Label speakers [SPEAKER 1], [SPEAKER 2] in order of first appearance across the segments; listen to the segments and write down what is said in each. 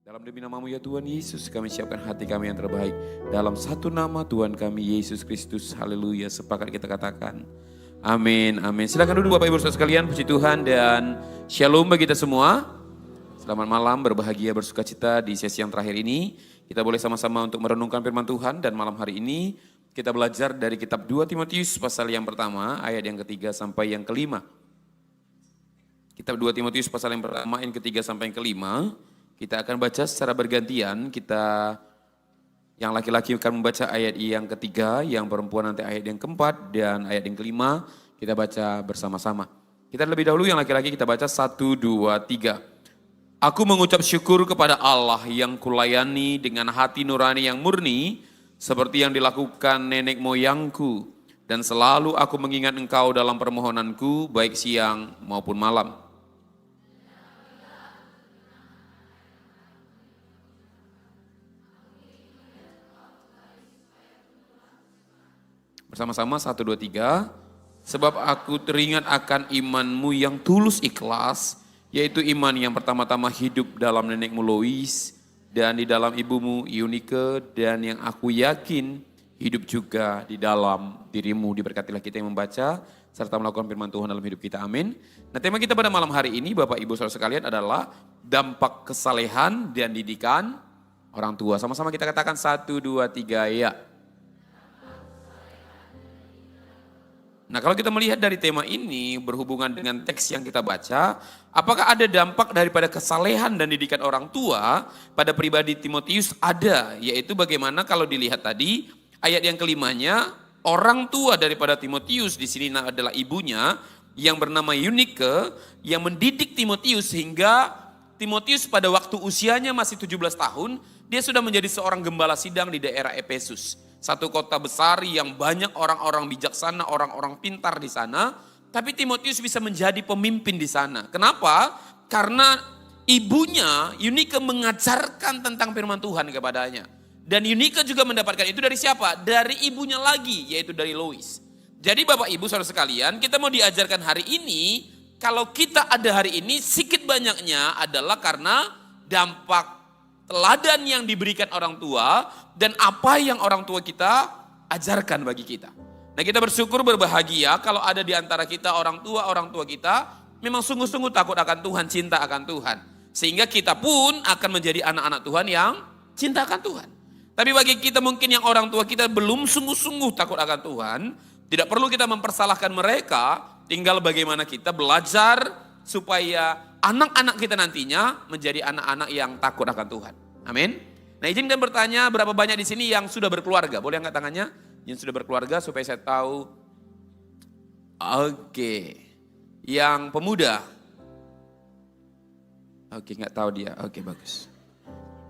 [SPEAKER 1] Dalam demi namamu ya Tuhan Yesus, kami siapkan hati kami yang terbaik. Dalam satu nama Tuhan kami Yesus Kristus, haleluya. Sepakat kita katakan, amin, amin. Silakan duduk Bapak Ibu Saudara sekalian, puji Tuhan dan shalom bagi kita semua. Selamat malam, berbahagia, bersuka cita di sesi yang terakhir ini. Kita boleh sama-sama untuk merenungkan firman Tuhan dan malam hari ini kita belajar dari kitab 2 Timotius pasal yang pertama, ayat yang ketiga sampai yang kelima. Kitab 2 Timotius pasal yang pertama, yang ketiga sampai yang kelima. Kita akan baca secara bergantian, yang laki-laki akan membaca ayat yang ketiga, yang perempuan nanti ayat yang keempat, dan ayat yang kelima kita baca bersama-sama. Kita lebih dahulu yang laki-laki kita baca 1, 2, 3. Aku mengucap syukur kepada Allah yang kulayani dengan hati nurani yang murni, seperti yang dilakukan nenek moyangku, dan selalu aku mengingat engkau dalam permohonanku, baik siang maupun malam. Bersama-sama 1, 2, 3. Sebab aku teringat akan imanmu yang tulus ikhlas, yaitu iman yang pertama-tama hidup dalam nenekmu Lois dan di dalam ibumu Eunike, dan yang aku yakin hidup juga di dalam dirimu. Diberkatilah kita yang membaca serta melakukan firman Tuhan dalam hidup kita. Amin. Nah, tema kita pada malam hari ini Bapak Ibu Saudara sekalian adalah dampak kesalehan dan didikan orang tua. Sama-sama kita katakan 1, 2, 3 ya. Nah, kalau kita melihat dari tema ini berhubungan dengan teks yang kita baca, apakah ada dampak daripada kesalehan dan didikan orang tua pada pribadi Timotius? Ada, yaitu bagaimana kalau dilihat tadi ayat yang kelimanya, orang tua daripada Timotius di sini adalah ibunya yang bernama Eunike yang mendidik Timotius sehingga Timotius pada waktu usianya masih 17 tahun, dia sudah menjadi seorang gembala sidang di daerah Efesus. Satu kota besar yang banyak orang-orang bijaksana, orang-orang pintar di sana. Tapi Timotius bisa menjadi pemimpin di sana. Kenapa? Karena ibunya Eunike mengajarkan tentang firman Tuhan kepadanya. Dan Eunike juga mendapatkan itu dari siapa? Dari ibunya lagi, yaitu dari Lois. Jadi Bapak Ibu Saudara sekalian, kita mau diajarkan hari ini, kalau kita ada hari ini, sedikit banyaknya adalah karena dampak teladan yang diberikan orang tua dan apa yang orang tua kita ajarkan bagi kita. Nah, kita bersyukur berbahagia kalau ada di antara kita orang tua kita memang sungguh-sungguh takut akan Tuhan, cinta akan Tuhan. Sehingga kita pun akan menjadi anak-anak Tuhan yang cinta akan Tuhan. Tapi bagi kita mungkin yang orang tua kita belum sungguh-sungguh takut akan Tuhan, tidak perlu kita mempersalahkan mereka, tinggal bagaimana kita belajar supaya anak-anak kita nantinya menjadi anak-anak yang takut akan Tuhan. Amin. Nah, izinkan bertanya, berapa banyak di sini yang sudah berkeluarga? Boleh angkat tangannya? Yang sudah berkeluarga supaya saya tahu. Oke. Yang pemuda? Oke, nggak tahu dia. Oke, bagus.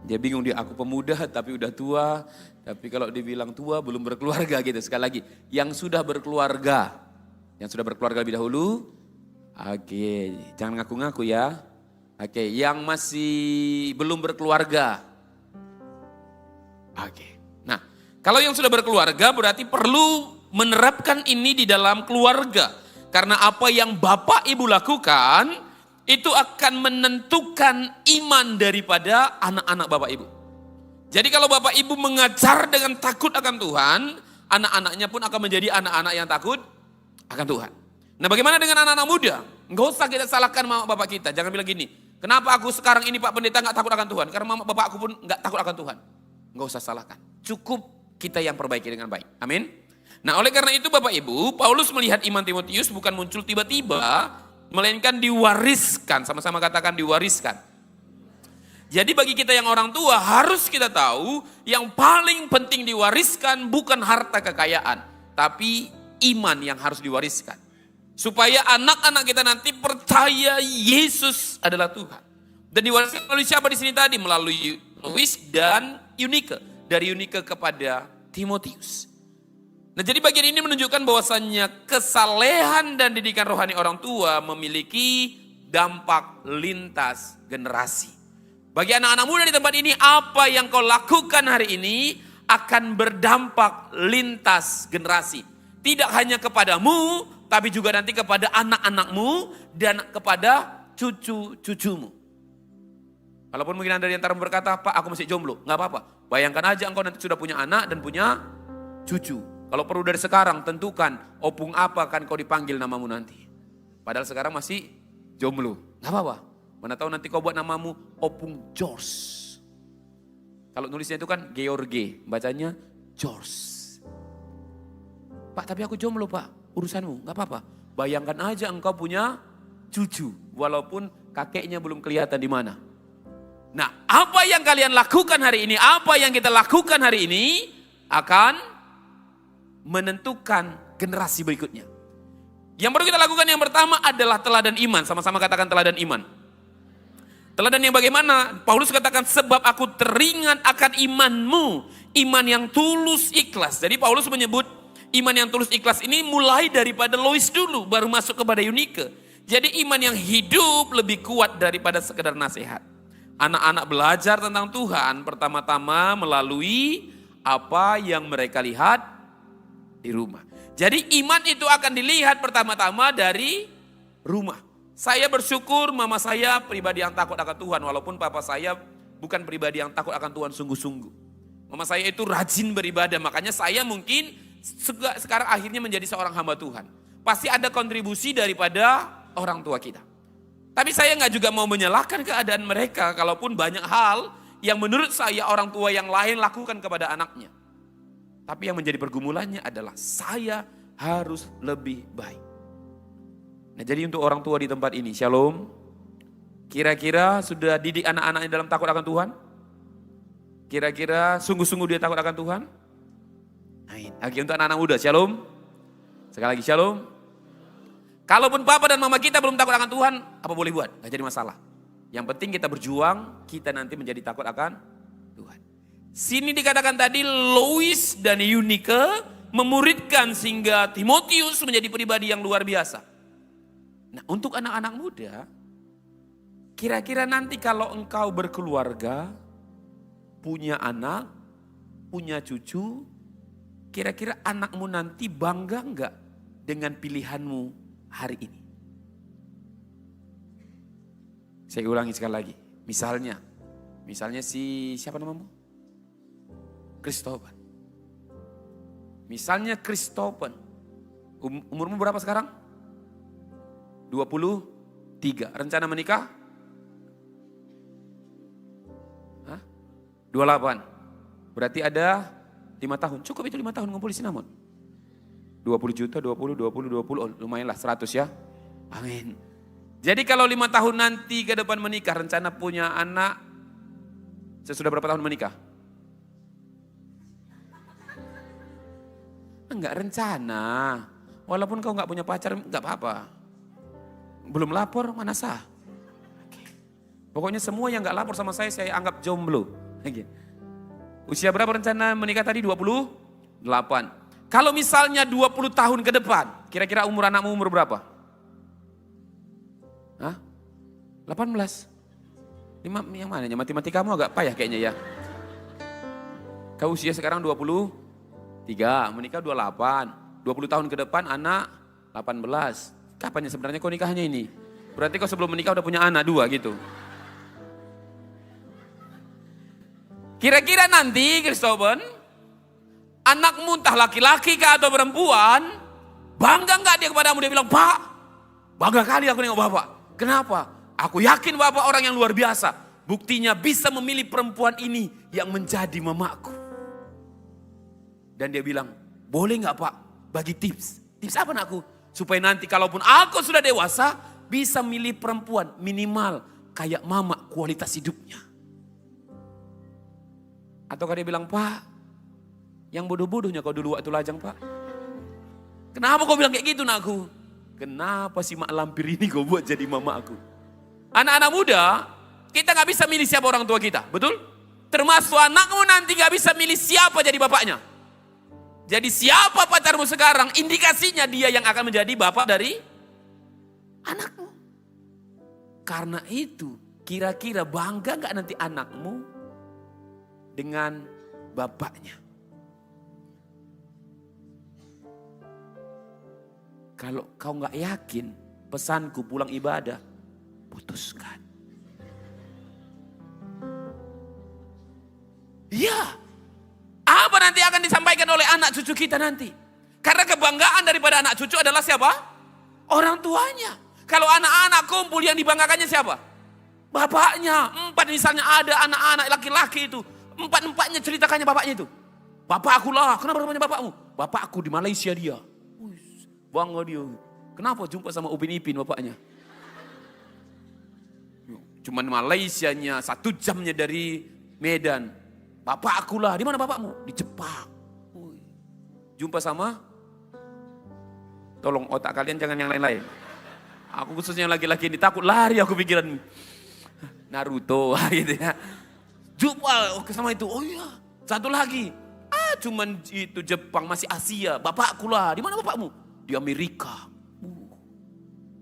[SPEAKER 1] Dia bingung, dia aku pemuda tapi udah tua. Tapi kalau dibilang tua belum berkeluarga gitu. Sekali lagi, yang sudah berkeluarga. Yang sudah berkeluarga lebih dahulu. Oke, jangan ngaku-ngaku ya. Oke, yang masih belum berkeluarga. Oke, nah kalau yang sudah berkeluarga berarti perlu menerapkan ini di dalam keluarga. Karena apa yang Bapak Ibu lakukan itu akan menentukan iman daripada anak-anak Bapak Ibu. Jadi kalau Bapak Ibu mengajar dengan takut akan Tuhan, anak-anaknya pun akan menjadi anak-anak yang takut akan Tuhan. Nah, bagaimana dengan anak-anak muda? Enggak usah kita salahkan mama bapak kita. Jangan bilang gini, kenapa aku sekarang ini Pak Pendeta enggak takut akan Tuhan? Karena mama bapak aku pun enggak takut akan Tuhan. Enggak usah salahkan. Cukup kita yang perbaiki dengan baik. Amin. Nah, oleh karena itu Bapak Ibu, Paulus melihat iman Timotius bukan muncul tiba-tiba, melainkan diwariskan. Sama-sama katakan diwariskan. Jadi bagi kita yang orang tua harus kita tahu yang paling penting diwariskan bukan harta kekayaan, tapi iman yang harus diwariskan. Supaya anak-anak kita nanti percaya Yesus adalah Tuhan. Dan diwariskan melalui siapa di sini tadi? Melalui Lois dan Eunike. Dari Eunike kepada Timotius. Nah, jadi bagian ini menunjukkan bahwasannya kesalehan dan didikan rohani orang tua memiliki dampak lintas generasi. Bagi anak-anak muda di tempat ini, apa yang kau lakukan hari ini akan berdampak lintas generasi. Tidak hanya kepadamu, tapi juga nanti kepada anak-anakmu dan kepada cucu-cucumu. Kalaupun mungkin Anda di antara berkata, Pak aku masih jomblo, nggak apa-apa. Bayangkan aja engkau nanti sudah punya anak dan punya cucu. Kalau perlu dari sekarang tentukan opung apa akan kau dipanggil namamu nanti. Padahal sekarang masih jomblo, nggak apa-apa. Mana tahu nanti kau buat namamu Opung George. Kalau nulisnya itu kan George, bacanya George. Pak tapi aku jomblo Pak, urusanmu, nggak apa-apa. Bayangkan aja engkau punya cucu, walaupun kakeknya belum kelihatan di mana. Nah, apa yang kalian lakukan hari ini, apa yang kita lakukan hari ini akan menentukan generasi berikutnya. Yang perlu kita lakukan yang pertama adalah teladan iman. Sama-sama katakan teladan iman. Teladan yang bagaimana? Paulus katakan sebab aku teringat akan imanmu. Iman yang tulus ikhlas. Jadi Paulus menyebut iman yang tulus ikhlas ini mulai daripada Lois dulu. Baru masuk kepada Eunike. Jadi iman yang hidup lebih kuat daripada sekedar nasihat. Anak-anak belajar tentang Tuhan pertama-tama melalui apa yang mereka lihat di rumah. Jadi iman itu akan dilihat pertama-tama dari rumah. Saya bersyukur mama saya pribadi yang takut akan Tuhan. Walaupun papa saya bukan pribadi yang takut akan Tuhan sungguh-sungguh. Mama saya itu rajin beribadah. Makanya saya mungkin sekarang akhirnya menjadi seorang hamba Tuhan. Pasti ada kontribusi daripada orang tua kita. Tapi saya nggak juga mau menyalahkan keadaan mereka. Kalaupun banyak hal yang menurut saya orang tua yang lain lakukan kepada anaknya. Tapi yang menjadi pergumulannya adalah saya harus lebih baik. Nah jadi untuk orang tua di tempat ini, shalom. Kira-kira sudah didik anak-anaknya dalam takut akan Tuhan? Kira-kira sungguh-sungguh dia takut akan Tuhan? Nah, lagi untuk anak-anak muda, shalom. Sekali lagi shalom. Kalaupun papa dan mama kita belum takut akan Tuhan, apa boleh buat? Gak jadi masalah. Yang penting kita berjuang, kita nanti menjadi takut akan Tuhan. Sini dikatakan tadi Lois dan Eunike memuridkan sehingga Timotius menjadi pribadi yang luar biasa. Nah untuk anak-anak muda, kira-kira nanti kalau engkau berkeluarga, punya anak, punya cucu, kira-kira anakmu nanti bangga enggak dengan pilihanmu hari ini? Saya ulangi sekali lagi. Misalnya si siapa namamu? Christopher. Misalnya Christopher. Umurmu berapa sekarang? 23. Rencana menikah? Hah? 28. Berarti ada 5 tahun. Cukup itu 5 tahun ngumpul di Sinamon. 20 juta, 20. Oh, lumayan lah 100 ya. Amin. Jadi kalau 5 tahun nanti ke depan menikah, rencana punya anak, sesudah berapa tahun menikah? Enggak rencana. Walaupun kau enggak punya pacar, enggak apa-apa. Belum lapor, mana sah. Pokoknya semua yang enggak lapor sama saya anggap jomblo. Usia berapa rencana menikah tadi? 28. Kalau misalnya 20 tahun ke depan, kira-kira umur anakmu umur berapa? Hah? 18. Yang mana? Matematikamu agak payah kayaknya ya. Kau usia sekarang 23, menikah 28. 20 tahun ke depan anak 18. Kapan ya sebenarnya kau nikahnya ini? Berarti kau sebelum menikah udah punya anak 2 gitu. Kira-kira nanti Christopher, anakmu entah laki-laki kah atau perempuan, bangga enggak dia kepadamu? Dia bilang, Pak, bangga kali aku nengok Bapak. Kenapa? Aku yakin Bapak orang yang luar biasa. Buktinya bisa memilih perempuan ini yang menjadi mamaku. Dan dia bilang, boleh enggak Pak bagi tips? Tips apa anakku? Supaya nanti kalaupun aku sudah dewasa, bisa milih perempuan minimal kayak mama kualitas hidupnya. Ataukah dia bilang, Pak, yang bodoh-bodohnya kau dulu waktu lajang Pak. Kenapa kau bilang kayak gitu nakku? Kenapa si mak lampir ini kau buat jadi mama aku? Anak-anak muda, kita gak bisa milih siapa orang tua kita, betul? Termasuk anakmu nanti gak bisa milih siapa jadi bapaknya. Jadi siapa pacarmu sekarang, indikasinya dia yang akan menjadi bapak dari anakmu. Karena itu, kira-kira bangga gak nanti anakmu dengan bapaknya? Kalau kau gak yakin, pesanku pulang ibadah, putuskan. Iya. Apa nanti akan disampaikan oleh anak cucu kita nanti? Karena kebanggaan daripada anak cucu adalah siapa? Orang tuanya. Kalau anak-anak kumpul yang dibanggakannya siapa? Bapaknya. 4 misalnya ada anak-anak laki-laki itu. 4-4-nya ceritakannya bapaknya itu. Bapak aku lah. Kenapa namanya bapakmu? Bapak aku di Malaysia dia. Bangga dia. Kenapa jumpa sama Upin Ipin bapaknya? Cuman Malaysianya 1 jamnya dari Medan. Bapak aku lah. Di mana bapakmu? Di Jepang. Jumpa sama? Tolong otak kalian jangan yang lain-lain. Aku khususnya laki-laki ini takut lari aku pikiran. Naruto gitu ya. Jumpa sama itu. Oh iya. Satu lagi. Cuman itu Jepang masih Asia. Bapakku lah. Di mana bapakmu? Di Amerika.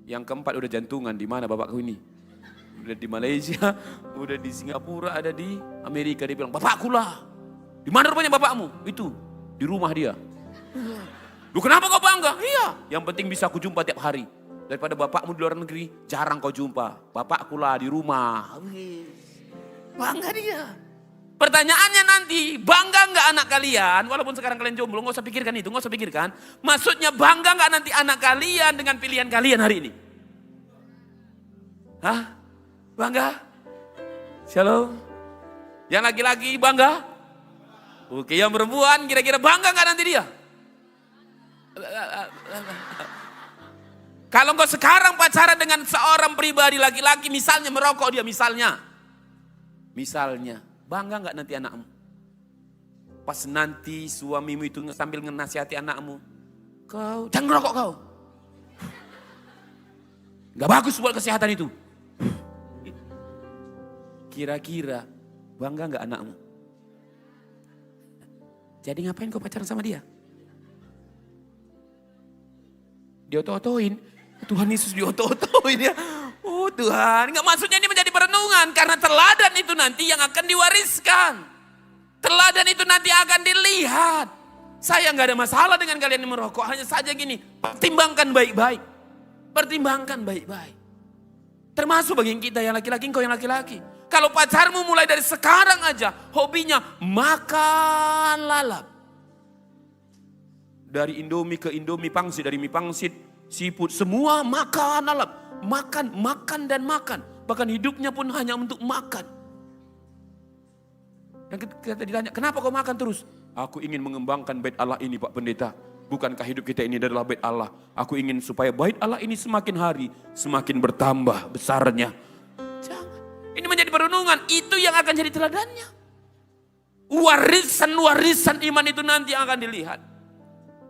[SPEAKER 1] Yang keempat udah jantungan. Di mana bapakku ini? Udah di Malaysia, udah di Singapura, ada di Amerika. Dia bilang, bapakku lah. Di mana rupanya bapakmu? Itu, di rumah dia. Lu kenapa kau bangga? Iya, yang penting bisa aku jumpa tiap hari. Daripada bapakmu di luar negeri, jarang kau jumpa. Bapakku lah di rumah. Bangga dia. Pertanyaannya nanti, bangga nggak anak kalian? Walaupun sekarang kalian jomblo, nggak usah pikirkan itu, nggak usah pikirkan. Maksudnya bangga nggak nanti anak kalian dengan pilihan kalian hari ini? Hah? Bangga? Shalom? Yang laki-laki bangga? Oke, yang perempuan kira-kira bangga nggak nanti dia? Kalau engkau sekarang pacaran dengan seorang pribadi laki-laki, misalnya merokok dia, misalnya, bangga nggak nanti anakmu? Pas nanti suamimu itu sambil ngenasihati anakmu, kau jangan merokok kau, nggak bagus buat kesehatan itu. Kira-kira bangga nggak anakmu? Jadi ngapain kau pacaran sama dia? Dioto-otoin. Tuhan Yesus dioto-otoin ya. Oh Tuhan, nggak, maksudnya ini menjadi perenungan. Karena teladan itu nanti yang akan diwariskan. Teladan itu nanti akan dilihat. Saya nggak ada masalah dengan kalian yang merokok. Hanya saja gini, pertimbangkan baik-baik. Pertimbangkan baik-baik. Termasuk bagi kita yang laki-laki, engkau yang laki-laki. Kalau pacarmu mulai dari sekarang aja hobinya makan lalap. Dari Indomie ke Indomie pangsit, dari mie pangsit, seafood, semua makan lalap. Makan dan makan. Bahkan hidupnya pun hanya untuk makan. Dan kita ditanya, kenapa kau makan terus? Aku ingin mengembangkan bait Allah ini Pak Pendeta. Bukankah hidup kita ini adalah bait Allah? Aku ingin supaya bait Allah ini semakin hari semakin bertambah besarnya. Ini menjadi perenungan, itu yang akan jadi teladannya. Warisan iman itu nanti yang akan dilihat.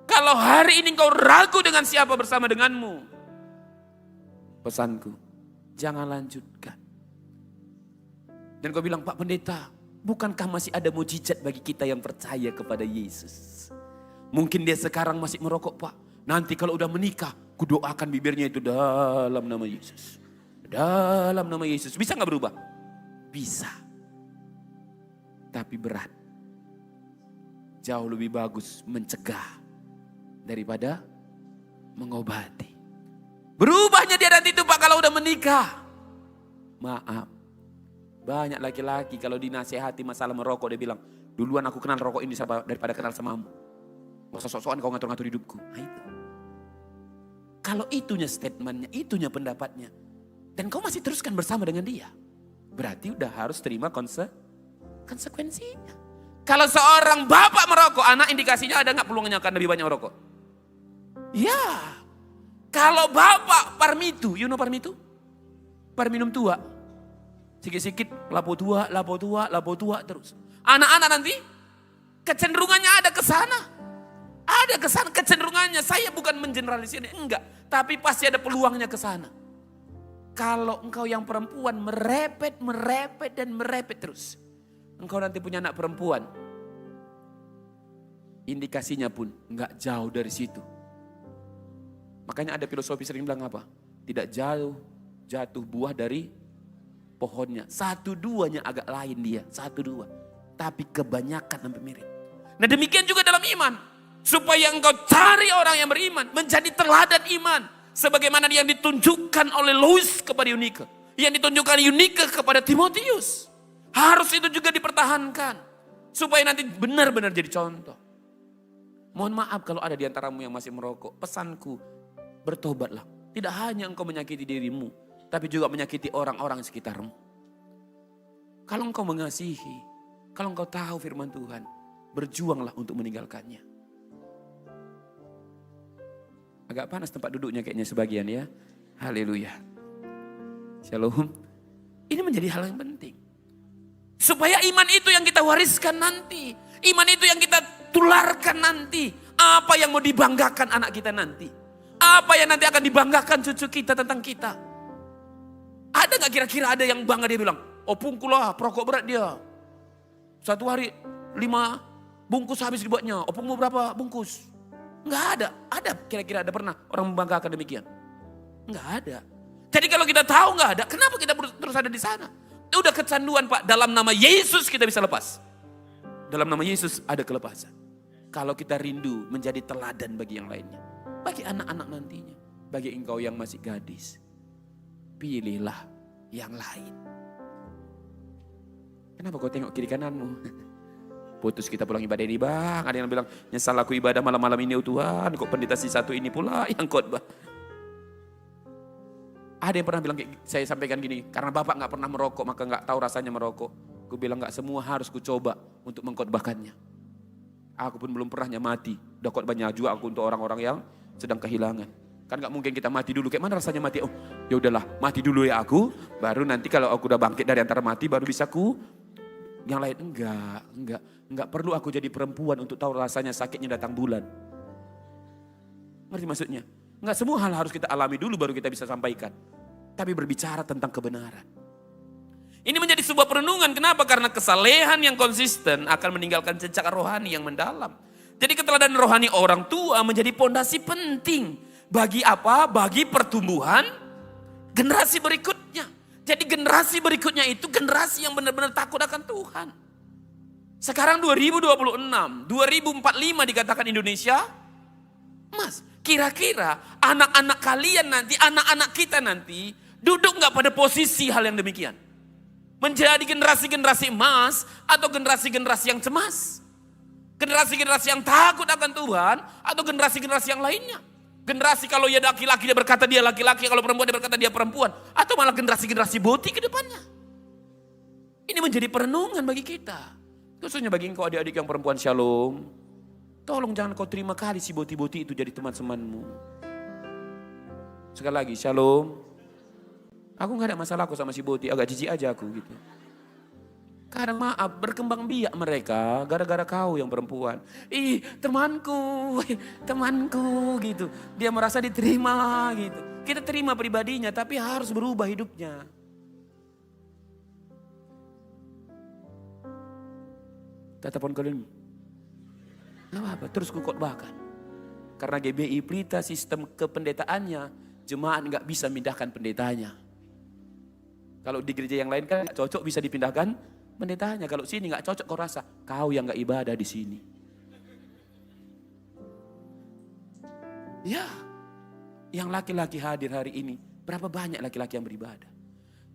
[SPEAKER 1] Kalau hari ini kau ragu dengan siapa bersama denganmu, pesanku, jangan lanjutkan. Dan kau bilang, Pak Pendeta, bukankah masih ada mujizat bagi kita yang percaya kepada Yesus? Mungkin dia sekarang masih merokok Pak. Nanti kalau udah menikah, kudoakan bibirnya itu dalam nama Yesus. Dalam nama Yesus. Bisa gak berubah? Bisa. Tapi berat. Jauh lebih bagus mencegah daripada mengobati. Berubahnya dia nanti itu Pak kalau udah menikah. Maaf. Banyak laki-laki kalau dinasehati masalah merokok dia bilang, duluan aku kenal rokok ini daripada kenal samamu. Gak usah sok-sokan kau ngatur-ngatur hidupku. Nah itu. Kalau itunya statementnya, itunya pendapatnya. Dan kau masih teruskan bersama dengan dia. Berarti udah harus terima konsekuensinya. Kalau seorang bapak merokok, anak indikasinya ada gak peluangnya akan lebih banyak merokok? Ya. Kalau bapak parmitu, you know parmitu? Parminum tua. Sikit-sikit lapo tua terus. Anak-anak nanti kecenderungannya ada ke sana. Ada ke sana kecenderungannya. Saya bukan mengeneralisir, enggak. Tapi pasti ada peluangnya ke sana. Kalau engkau yang perempuan merepet terus. Engkau nanti punya anak perempuan. Indikasinya pun enggak jauh dari situ. Makanya ada filosofi sering bilang apa? Tidak jauh jatuh buah dari pohonnya. 1-2-nya agak lain dia. 1-2. Tapi kebanyakan sampai mirip. Nah demikian juga dalam iman. Supaya engkau cari orang yang beriman. Menjadi teladan iman. Sebagaimana yang ditunjukkan oleh Lois kepada Eunike. Yang ditunjukkan Eunike kepada Timotius. Harus itu juga dipertahankan. Supaya nanti benar-benar jadi contoh. Mohon maaf kalau ada di antaramu yang masih merokok. Pesanku, bertobatlah. Tidak hanya engkau menyakiti dirimu, tapi juga menyakiti orang-orang sekitarmu. Kalau engkau mengasihi, kalau engkau tahu firman Tuhan, berjuanglah untuk meninggalkannya. Agak panas tempat duduknya kayaknya sebagian ya. Haleluya. Shalom. Ini menjadi hal yang penting. Supaya iman itu yang kita wariskan nanti. Iman itu yang kita tularkan nanti. Apa yang mau dibanggakan anak kita nanti. Apa yang nanti akan dibanggakan cucu kita tentang kita. Ada gak kira-kira ada yang bangga dia bilang, opungku lah perokok berat dia. Satu hari 5 bungkus habis dibuatnya. Opung mau berapa bungkus? Enggak ada. Ada kira-kira ada pernah orang membanggakan demikian? Enggak ada. Jadi kalau kita tahu enggak ada, kenapa kita terus ada di sana? Udah kecanduan Pak, dalam nama Yesus kita bisa lepas. Dalam nama Yesus ada kelepasan. Kalau kita rindu menjadi teladan bagi yang lainnya. Bagi anak-anak nantinya. Bagi engkau yang masih gadis. Pilihlah yang lain. Kenapa kau tengok kiri kananmu? Putus kita pulang ibadah ini bang. Ada yang bilang, nyesal aku ibadah malam-malam ini Tuhan. Kok pendeta si satu ini pula yang khotbah. Ada yang pernah bilang, saya sampaikan gini, karena bapak gak pernah merokok maka gak tahu rasanya merokok. Aku bilang gak semua harus ku coba untuk mengkhotbahkannya. Aku pun belum pernah mati. Udah khotbahnya juga aku untuk orang-orang yang sedang kehilangan. Kan gak mungkin kita mati dulu. Kayak mana rasanya mati? Oh ya udahlah, mati dulu ya aku. Baru nanti kalau aku udah bangkit dari antara mati baru bisa ku. Yang lain enggak perlu aku jadi perempuan untuk tahu rasanya sakitnya datang bulan. Ngerti maksudnya? Enggak semua hal harus kita alami dulu baru kita bisa sampaikan. Tapi berbicara tentang kebenaran. Ini menjadi sebuah perenungan. Kenapa? Karena kesalehan yang konsisten akan meninggalkan jejak rohani yang mendalam. Jadi keteladanan rohani orang tua menjadi pondasi penting. Bagi apa? Bagi pertumbuhan generasi berikutnya. Jadi generasi berikutnya itu generasi yang benar-benar takut akan Tuhan. Sekarang 2026, 2045 dikatakan Indonesia emas. Kira-kira anak-anak kalian nanti, anak-anak kita nanti duduk gak pada posisi hal yang demikian? Menjadi generasi-generasi emas atau generasi-generasi yang cemas? Generasi-generasi yang takut akan Tuhan atau generasi-generasi yang lainnya? Generasi kalau ya laki-laki dia berkata dia laki-laki, kalau perempuan dia berkata dia perempuan. Atau malah generasi-generasi boti ke depannya. Ini menjadi perenungan bagi kita. Khususnya bagi engkau adik-adik yang perempuan shalom. Tolong jangan kau terima kali si boti-boti itu jadi teman-temanmu. Sekali lagi shalom. Aku gak ada masalah aku sama si boti, agak jijik aja aku gitu. Kadang maaf berkembang biak mereka gara-gara kau yang perempuan. Ih temanku gitu. Dia merasa diterima gitu. Kita terima pribadinya tapi harus berubah hidupnya. Tatapon kalian. Gak apa-apa terus kukotbahkan. Karena GBI Pelita sistem kependetaannya jemaat gak bisa pindahkan pendetanya. Kalau di gereja yang lain kan gak cocok bisa dipindahkan pendetanya. Kalau sini gak cocok kau rasa, kau yang gak ibadah di sini. Ya, yang laki-laki hadir hari ini, berapa banyak laki-laki yang beribadah.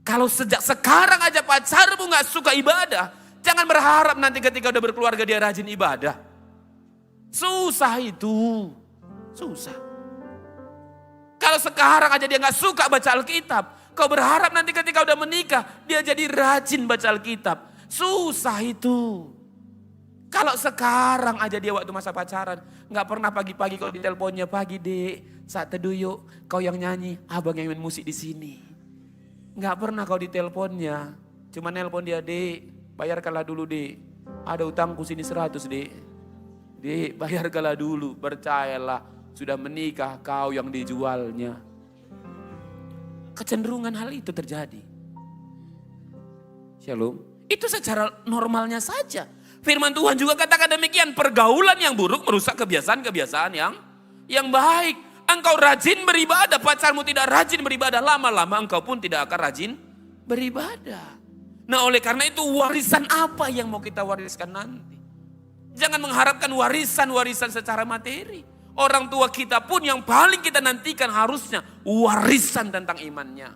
[SPEAKER 1] Kalau sejak sekarang aja pacarmu gak suka ibadah, jangan berharap nanti ketika udah berkeluarga dia rajin ibadah. Susah itu, susah. Kalau sekarang aja dia gak suka baca Alkitab, kau berharap nanti ketika udah menikah, dia jadi rajin baca Alkitab. Susah itu. Kalau sekarang aja dia waktu masa pacaran, gak pernah pagi-pagi kalau diteleponnya, pagi dek, saat teduh yuk, kau yang nyanyi, abang yang main musik di sini. Gak pernah kau diteleponnya, cuma nelpon dia, dek, bayarkanlah dulu dek, ada utangku sini 100 dek. Dek, bayarkanlah dulu, percayalah, sudah menikah kau yang dijualnya. Kecenderungan hal itu terjadi. Shalom. Itu secara normalnya saja. Firman Tuhan juga katakan demikian. Pergaulan yang buruk merusak kebiasaan-kebiasaan yang baik. Engkau rajin beribadah, pacarmu tidak rajin beribadah. Lama-lama engkau pun tidak akan rajin beribadah. Nah oleh karena itu warisan apa yang mau kita wariskan nanti? Jangan mengharapkan warisan-warisan secara materi. Orang tua kita pun yang paling kita nantikan harusnya warisan tentang imannya.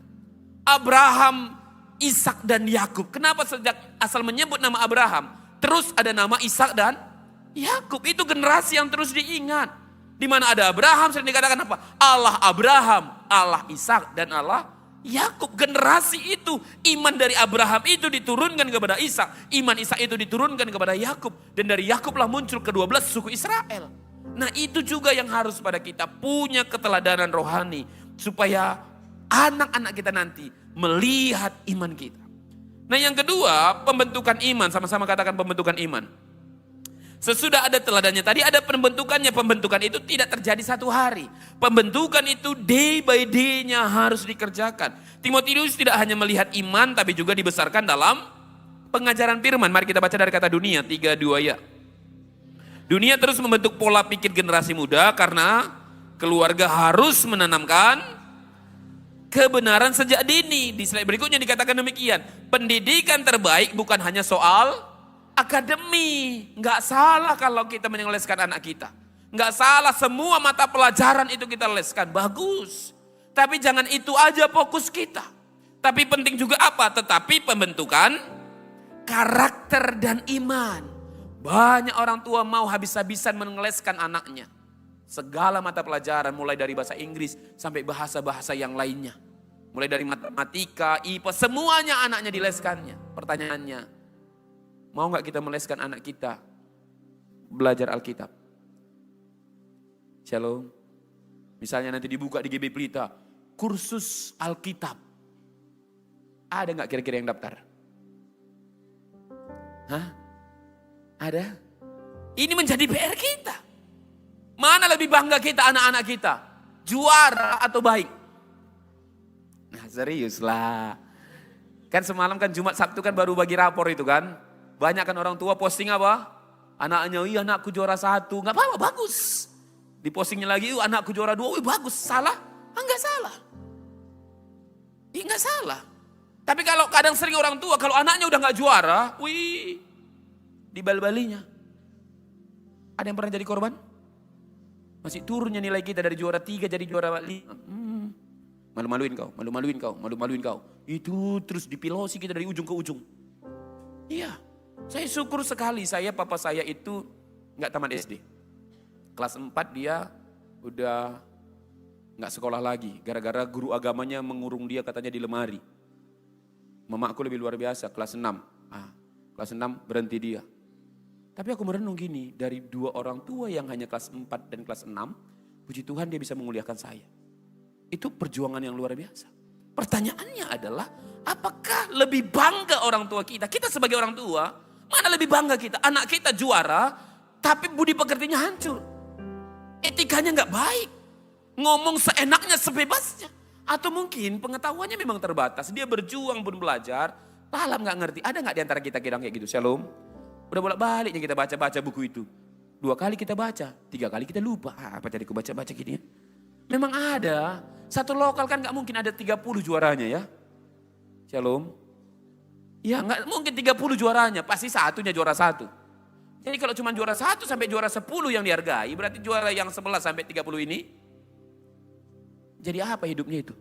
[SPEAKER 1] Abraham, Ishak dan Yakub. Kenapa sejak asal menyebut nama Abraham? terus ada nama Ishak dan Yakub. Itu generasi yang terus diingat. Di mana ada Abraham sering dikatakan apa? Allah Abraham, Allah Ishak dan Allah Yakub. Generasi itu, iman dari Abraham itu diturunkan kepada Ishak, iman Ishak itu diturunkan kepada Yakub, dan dari Yakublah muncul ke-12 suku Israel. Nah, itu juga yang harus pada kita punya keteladanan rohani supaya anak-anak kita nanti melihat iman kita. Nah, yang kedua, pembentukan iman. Sama-sama katakan pembentukan iman. Sesudah ada teladannya tadi, ada pembentukannya. Pembentukan itu tidak terjadi satu hari. Pembentukan itu day by day-nya harus dikerjakan. Timotius tidak hanya melihat iman, tapi juga dibesarkan dalam pengajaran firman. Mari kita baca dari kata dunia, 3-2 ya. Dunia terus membentuk pola pikir generasi muda karena keluarga harus menanamkan kebenaran sejak dini. Di slide berikutnya dikatakan demikian. Pendidikan terbaik bukan hanya soal akademi. Nggak salah kalau kita menyelesaikan anak kita. Nggak salah semua mata pelajaran itu kita leskan. Bagus. Tapi jangan itu aja fokus kita. Tapi penting juga apa? Tetapi pembentukan karakter dan iman. Banyak orang tua mau habis-habisan mengeleskan anaknya. Segala mata pelajaran mulai dari bahasa Inggris sampai bahasa-bahasa yang lainnya. Mulai dari matematika, IPA, semuanya anaknya dileskannya. Pertanyaannya, mau gak kita meleskan anak kita belajar Alkitab? Shalom. Misalnya nanti dibuka di GB Pelita, kursus Alkitab. Ada gak kira-kira yang daftar? Hah? Ada? Ini menjadi PR kita. Mana lebih bangga kita anak-anak kita? Juara atau baik? Nah, serius lah. Kan semalam kan Jumat Sabtu kan baru bagi rapor itu kan. Banyak kan orang tua posting apa? Anaknya, iya anakku juara 1. Gak apa-apa, bagus. Di postingnya lagi, anakku juara 2. Wih bagus, salah? Enggak salah. Enggak salah. Tapi kalau kadang sering orang tua, kalau anaknya udah gak juara, wih, dibal-balinya. Ada yang pernah jadi korban? Masih turunnya nilai kita dari juara 3 jadi juara 5. Malu-maluin kau, malu-maluin kau, malu-maluin kau. Itu terus dipilosi kita dari ujung ke ujung. Iya, saya syukur sekali papa saya itu gak tamat SD. Kelas 4 dia udah gak sekolah lagi. Gara-gara guru agamanya mengurung dia katanya di lemari. Mamaku lebih luar biasa, kelas 6. Kelas 6 berhenti dia. Tapi aku merenung gini, dari 2 orang tua yang hanya kelas 4 dan kelas 6, puji Tuhan dia bisa menguliakan saya. Itu perjuangan yang luar biasa. Pertanyaannya adalah, apakah lebih bangga orang tua kita? Kita sebagai orang tua, mana lebih bangga kita? Anak kita juara, tapi budi pekertinya hancur. Etikanya gak baik. Ngomong seenaknya, sebebasnya. Atau mungkin pengetahuannya memang terbatas. Dia berjuang pun belajar, dalam gak ngerti. Ada gak di antara kita kayak gitu? Shalom. Udah bolak-baliknya kita baca-baca buku itu. 2 kali kita baca, 3 kali kita lupa. Apa tadi aku baca-baca gini ya? Memang ada. Satu lokal kan gak mungkin ada 30 juaranya ya. Shalom. Ya gak mungkin 30 juaranya. Pasti satunya juara 1. Jadi kalau cuma juara 1 sampai juara 10 yang dihargai. Berarti juara yang 11 sampai 30 ini. Jadi apa hidupnya itu?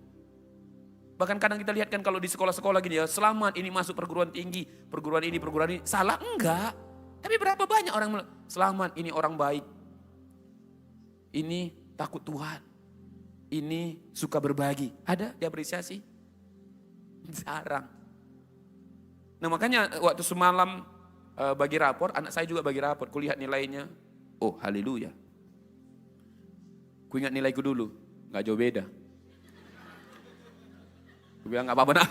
[SPEAKER 1] Bahkan kadang kita lihat kan kalau di sekolah-sekolah gini ya. Selamat ini masuk perguruan tinggi. Perguruan ini. Salah enggak. Tapi berapa banyak orang selamat ini orang baik. Ini takut Tuhan. Ini suka berbagi. Ada diapresiasi? Jarang. Nah makanya waktu semalam bagi rapor, anak saya juga bagi rapor. Kulihat nilainya. Oh haleluya. Ku ingat nilaiku dulu. Gak jauh beda. Aku bilang gak apa-apa nak.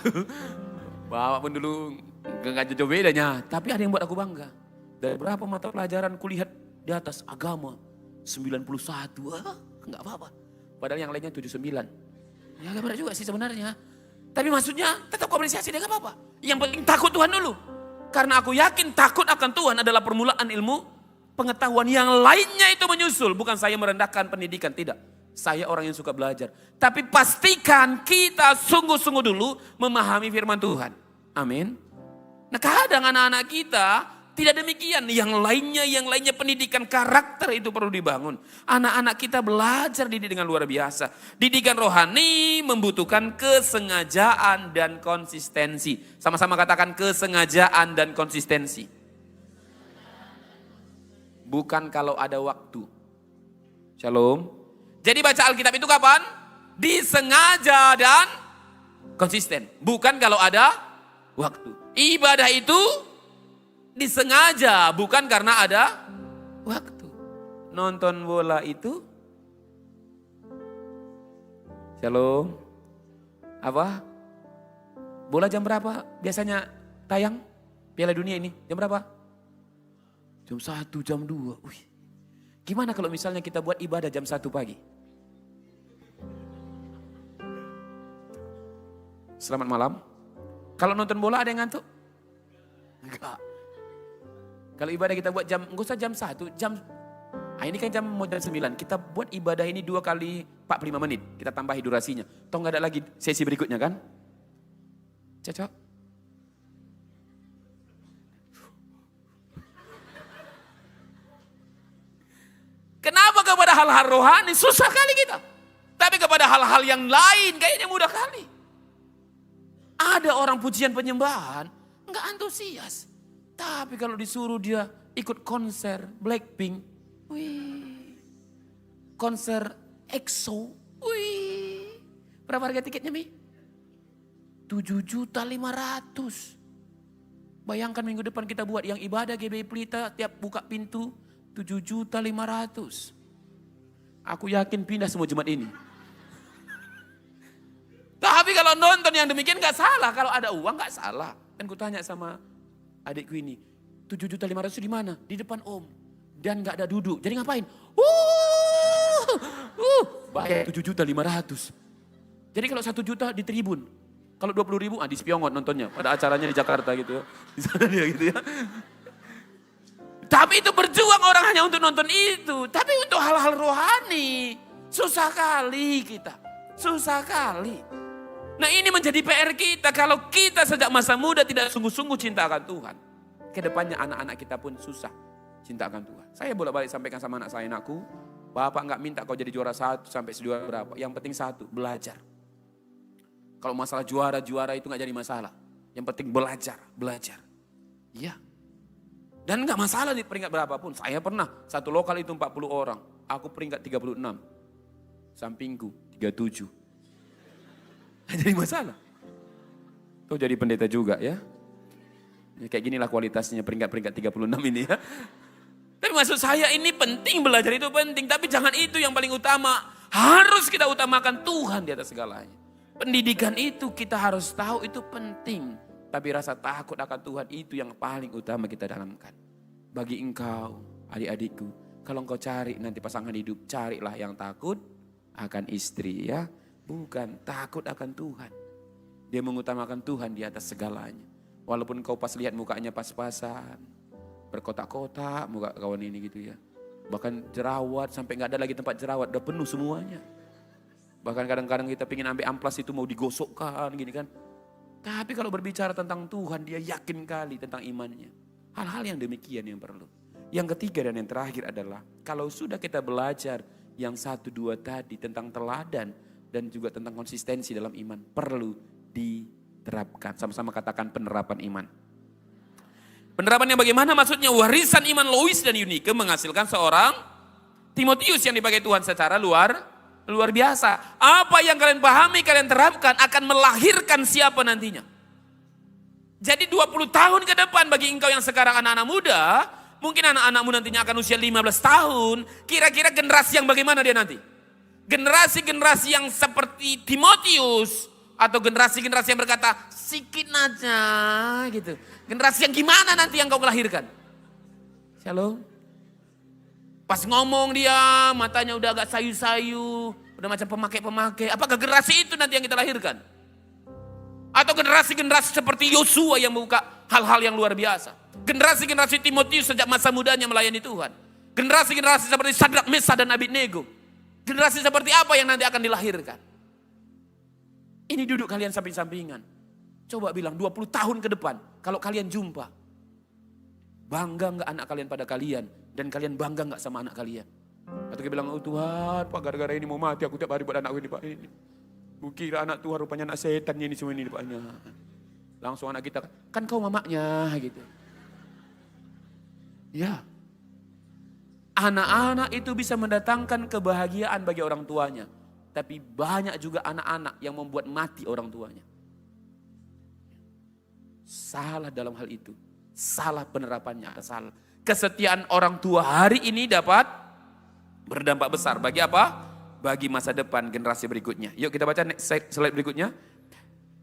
[SPEAKER 1] Bapak pun dulu gak jauh bedanya. Tapi ada yang buat aku bangga. Dari berapa mata pelajaran kulihat di atas agama. 91. Gak apa-apa. Padahal yang lainnya 79. Ya gak benar juga sih sebenarnya. Tapi maksudnya tetap apresiasi dia gak apa-apa. Yang penting takut Tuhan dulu. Karena aku yakin takut akan Tuhan adalah permulaan ilmu pengetahuan. Yang lainnya itu menyusul. Bukan saya merendahkan pendidikan, tidak. Saya orang yang suka belajar. Tapi pastikan kita sungguh-sungguh dulu memahami firman Tuhan. Amin. Nah kadang anak-anak kita tidak demikian. Yang lainnya pendidikan karakter itu perlu dibangun. Anak-anak kita belajar didik dengan luar biasa. Didikan rohani membutuhkan kesengajaan dan konsistensi. Sama-sama katakan kesengajaan dan konsistensi. bukan kalau ada waktu. Shalom. Jadi baca Alkitab itu kapan? Disengaja dan konsisten. Bukan kalau ada waktu. Ibadah itu disengaja, bukan karena ada waktu. Nonton bola itu, shalom, apa? Bola jam berapa biasanya tayang? Piala Dunia ini, jam berapa? Jam 1, jam 2. Wih. Gimana kalau misalnya kita buat ibadah jam 1 pagi? Selamat malam. Kalau nonton bola ada yang ngantuk? Enggak. Kalau ibadah kita buat jam, enggak usah jam 1, jam, ini kan mau jam 9. Kita buat ibadah ini 2 kali 45 menit. Kita tambahi durasinya. Toh enggak ada lagi sesi berikutnya kan? Cocok? Kenapa kepada hal-hal rohani susah kali kita. Tapi kepada hal-hal yang lain kayaknya mudah kali. Ada orang pujian penyembahan enggak antusias. Tapi kalau disuruh dia ikut konser Blackpink, wih. Konser EXO, wih. Berapa harga tiketnya, Mi? 7.500.000. Bayangkan minggu depan kita buat yang ibadah GBI Pelita tiap buka pintu 7.500.000. Aku yakin pindah semua Jumat ini. Tapi kalau nonton yang demikian gak salah. Kalau ada uang gak salah. Dan ku tanya sama adikku ini. 7.500.000 di mana? Di depan om. Dan gak ada duduk. Jadi ngapain? Bayar 7.500.000. Jadi kalau 1 juta di tribun. Kalau 20.000 di Spiongot nontonnya. Pada acaranya di Jakarta gitu ya. Di sana dia gitu ya. Tapi itu berjuang orang hanya untuk nonton itu. Tapi untuk hal-hal rohani. Susah kali kita. Susah kali. Nah ini menjadi PR kita. Kalau kita sejak masa muda tidak sungguh-sungguh cinta akan Tuhan. Kedepannya anak-anak kita pun susah cinta akan Tuhan. Saya bolak-balik sampaikan sama anak saya, anakku. Bapak gak minta kau jadi juara 1 sampai juara berapa. Yang penting 1, belajar. Kalau masalah juara itu gak jadi masalah. Yang penting belajar. Iya. Dan gak masalah di peringkat berapapun. Saya pernah, 1 lokal itu 40 orang. Aku peringkat 36. Sampingku 37. Jadi masalah. Kau jadi pendeta juga ya. Kayak ginilah kualitasnya peringkat-peringkat 36 ini ya. Tapi maksud saya ini penting, belajar itu penting. Tapi jangan itu yang paling utama. Harus kita utamakan Tuhan di atas segalanya. Pendidikan itu kita harus tahu itu penting. Tapi rasa takut akan Tuhan itu yang paling utama kita tanamkan. Bagi engkau, adik-adikku. Kalau engkau cari nanti pasangan hidup, carilah yang takut akan istri ya. Bukan, takut akan Tuhan. Dia mengutamakan Tuhan di atas segalanya. Walaupun kau pas lihat mukanya pas-pasan. Berkotak-kotak muka kawan ini gitu ya. Bahkan jerawat, sampai gak ada lagi tempat jerawat. Udah penuh semuanya. Bahkan kadang-kadang kita pengen ambil amplas itu mau digosokkan gini kan. Tapi kalau berbicara tentang Tuhan, dia yakin kali tentang imannya. Hal-hal yang demikian yang perlu. Yang ketiga dan yang terakhir adalah, kalau sudah kita belajar yang 1, 2 tadi tentang teladan, dan juga tentang konsistensi dalam iman, perlu diterapkan. Sama-sama katakan penerapan iman. Penerapannya bagaimana? Maksudnya warisan iman Lois dan Eunike menghasilkan seorang Timotius yang dipakai Tuhan secara luar biasa. Apa yang kalian pahami, kalian terapkan akan melahirkan siapa nantinya. Jadi 20 tahun ke depan bagi engkau yang sekarang anak-anak muda, mungkin anak-anakmu nantinya akan usia 15 tahun, kira-kira generasi yang bagaimana dia nanti? Generasi-generasi yang seperti Timotius atau generasi-generasi yang berkata sikit aja gitu. Generasi yang gimana nanti yang kau melahirkan? Shalom. Pas ngomong dia matanya udah agak sayu-sayu, udah macam pemakai-pemakai. Apakah generasi itu nanti yang kita lahirkan? Atau generasi-generasi seperti Yosua yang membuka hal-hal yang luar biasa. Generasi-generasi Timotius sejak masa mudanya melayani Tuhan. Generasi-generasi seperti Sadrak, Mesah dan Abednego. Generasi seperti apa yang nanti akan dilahirkan? Ini duduk kalian samping-sampingan. Coba bilang 20 tahun ke depan, kalau kalian jumpa, bangga gak anak kalian pada kalian? Dan kalian bangga gak sama anak kalian? Atau dia bilang, oh Tuhan, Pak gara-gara ini mau mati, aku tiap hari buat anakku ini Pak. Ini. Kira anak Tuhan rupanya anak setan ini semua ini Pak. Langsung anak kita, kan kau mamaknya gitu. Ya. Anak-anak itu bisa mendatangkan kebahagiaan bagi orang tuanya. Tapi banyak juga anak-anak yang membuat mati orang tuanya. Salah dalam hal itu. Salah penerapannya, salah. Kesetiaan orang tua hari ini dapat berdampak besar. Bagi apa? Bagi masa depan generasi berikutnya. Yuk kita baca slide berikutnya.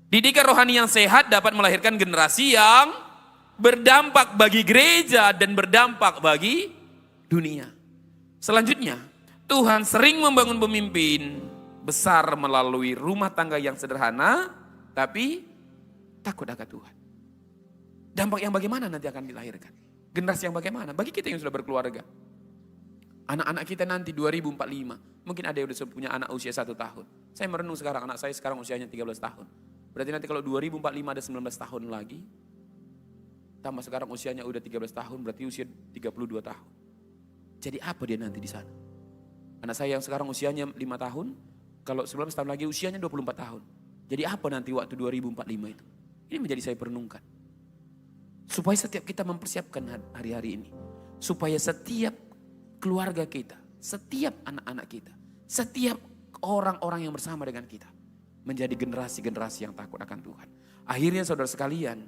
[SPEAKER 1] Didikan rohani yang sehat dapat melahirkan generasi yang berdampak bagi gereja dan berdampak bagi dunia. Selanjutnya, Tuhan sering membangun pemimpin besar melalui rumah tangga yang sederhana, tapi takut akan Tuhan. Dampak yang bagaimana nanti akan dilahirkan? Generasi yang bagaimana? Bagi kita yang sudah berkeluarga. Anak-anak kita nanti 2045, mungkin ada yang sudah punya anak usia 1 tahun. Saya merenung sekarang, anak saya sekarang usianya 13 tahun. Berarti nanti kalau 2045 ada 19 tahun lagi, tambah sekarang usianya udah 13 tahun, berarti usia 32 tahun. Jadi apa dia nanti di sana? Anak saya yang sekarang usianya 5 tahun, kalau 19 tahun lagi usianya 24 tahun. Jadi apa nanti waktu 2045 itu? Ini menjadi saya perenungkan. Supaya setiap kita mempersiapkan hari-hari ini. Supaya setiap keluarga kita, setiap anak-anak kita, setiap orang-orang yang bersama dengan kita menjadi generasi-generasi yang takut akan Tuhan. Akhirnya saudara sekalian,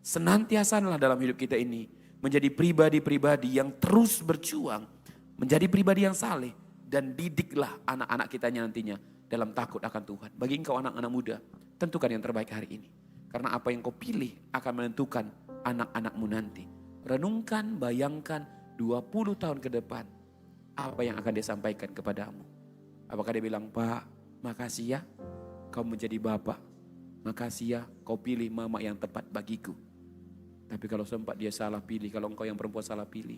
[SPEAKER 1] senantiasalah dalam hidup kita ini menjadi pribadi-pribadi yang terus berjuang, menjadi pribadi yang saleh, dan didiklah anak-anak kita nantinya dalam takut akan Tuhan. Bagi engkau anak-anak muda, tentukan yang terbaik hari ini. Karena apa yang kau pilih akan menentukan anak-anakmu nanti. Renungkan, bayangkan 20 tahun ke depan, apa yang akan dia sampaikan kepadamu. Apakah dia bilang, Pak, makasih ya kau menjadi bapak. Makasih ya kau pilih mama yang tepat bagiku. Tapi kalau sempat dia salah pilih, kalau engkau yang perempuan salah pilih,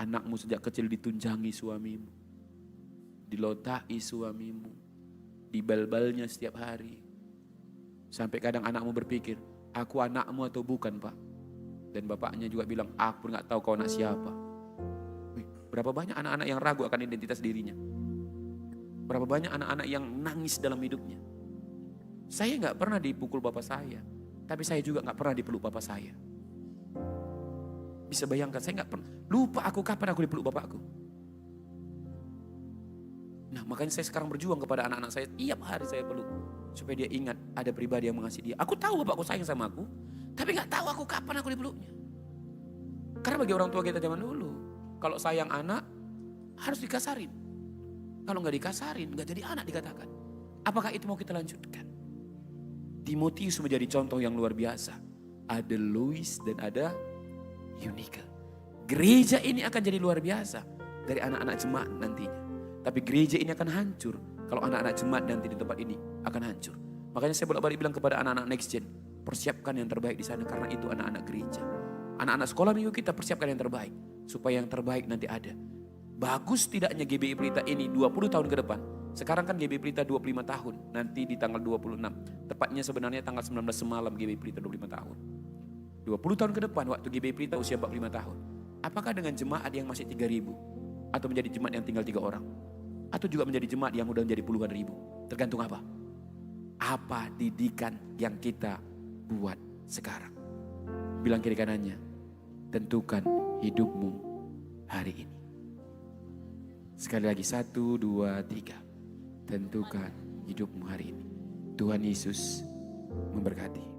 [SPEAKER 1] anakmu sejak kecil ditunjangi suamimu, dilotai suamimu, dibal-balnya setiap hari. Sampai kadang anakmu berpikir, aku anakmu atau bukan Pak? Dan bapaknya juga bilang, aku gak tahu kau anak siapa. Berapa banyak anak-anak yang ragu akan identitas dirinya. Berapa banyak anak-anak yang nangis dalam hidupnya. Saya gak pernah dipukul bapak saya. Tapi saya juga gak pernah dipeluk bapak saya. Bisa bayangkan, saya gak pernah. Lupa aku kapan aku dipeluk bapakku. Nah makanya saya sekarang berjuang kepada anak-anak saya. Tiap hari saya peluk. Supaya dia ingat ada pribadi yang mengasihi dia. Aku tahu bapakku sayang sama aku. Tapi gak tahu aku kapan aku dipeluknya. Karena bagi orang tua kita zaman dulu. Kalau sayang anak harus dikasarin. Kalau gak dikasarin gak jadi anak dikatakan. Apakah itu mau kita lanjutkan? Timotius menjadi contoh yang luar biasa. Ada Lois dan ada Eunike. Gereja ini akan jadi luar biasa dari anak-anak jemaat nantinya. Tapi gereja ini akan hancur kalau anak-anak jemaat nanti di tempat ini akan hancur. Makanya saya bolak-balik bilang kepada anak-anak next gen, persiapkan yang terbaik di sana karena itu anak-anak gereja. Anak-anak sekolah minggu kita persiapkan yang terbaik supaya yang terbaik nanti ada. Bagus tidaknya GBI Pelita ini 20 tahun ke depan. Sekarang kan GBI Pelita 25 tahun, nanti di tanggal 26. Tepatnya sebenarnya tanggal 19 semalam GBI Pelita 25 tahun. 20 tahun ke depan waktu GBI Pelita usia 45 tahun. Apakah dengan jemaat yang masih 3.000? Atau menjadi jemaat yang tinggal 3 orang? Atau juga menjadi jemaat yang udah menjadi puluhan ribu? Tergantung apa? Apa didikan yang kita buat sekarang? Bilang kiri kanannya, tentukan hidupmu hari ini. Sekali lagi 1, 2, 3. Tentukan hidupmu hari ini. Tuhan Yesus memberkati.